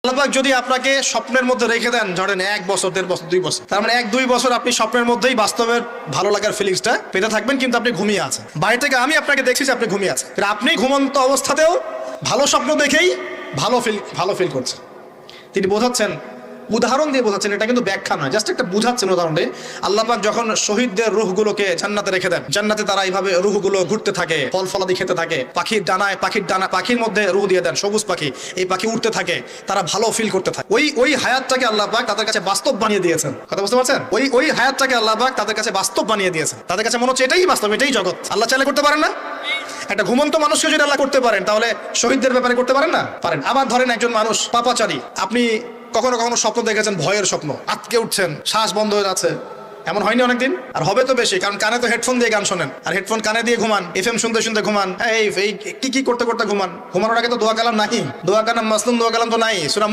আল্লাহ পাক যদি আপনাকে স্বপ্নের মধ্যে রেখে দেন, ধরেন 1 বছর 1.5 বছর 2 বছর, তার মানে 1-2 বছর আপনি স্বপ্নের মধ্যেই বাস্তবের ভালো লাগার ফিলিংসটা পেতে থাকবেন, কিন্তু আপনি ঘুমিয়ে আছেন। বাইরে থেকে আমি আপনাকে দেখছি যে আপনি ঘুমিয়ে আছেন, আপনি ঘুমন্ত অবস্থাতেও ভালো স্বপ্ন দেখেই ভালো ফিল করছেন। তিনি বোঝাচ্ছেন, উদাহরণ দিয়ে বোঝাচ্ছেন, এটা কিন্তু ব্যাখ্যা নয়, জাস্ট একটা বুঝাচ্ছেন উদাহরণ দিয়ে। আল্লাহ পাক যখন শহীদদের রূহগুলোকে জান্নাতে রেখে দেন, জান্নাতে তারা এইভাবে রূহগুলো ঘুরতে থাকে, ফল ফলাদি খেতে থাকে, পাখির মধ্যে রূহ দিয়ে দেন, সবুজ পাখি, এই পাখি উঠতে থাকে, তারা ভালো ফিল করতে থাকে। ওই হায়াতটাকে আল্লাহ পাক তাদের কাছে বাস্তব বানিয়ে দিয়েছেন। কথা বুঝতে পারছেন? ওই হায়াতটাকে আল্লাহ পাক তাদের কাছে বাস্তব বানিয়ে দিয়েছেন। তাদের কাছে মনে হচ্ছে এটাই বাস্তব, এটাই জগৎ। আল্লাহ চাইলে করতে পারেন না? একটা ঘুমন্ত মানুষকে যদি আল্লাহ করতে পারেন, তাহলে শহীদদের ব্যাপারে করতে পারেন না? পারেন। আবার ধরেন একজন মানুষ পাপাচারী, আপনি কখনো কখনো স্বপ্ন দেখেছেন, ভয়ের স্বপ্ন, আটকে উঠছেন, শ্বাস বন্ধ হয়ে যাচ্ছে, এমন হয়নি অনেকদিন? আর হবে তো বেশি, কারণ কানে তো হেডফোন দিয়ে গান শোনেন, আর হেডফোন কানে দিয়ে ঘুমান, এফএম শুনতে শুনতে ঘুমান, এই কি করতে করতে ঘুমান। ঘুমানোর আগে তো দোয়া কালাম নাই, দোয়া কালাম মাসলুম দোয়া কালাম তো নাই। সূরা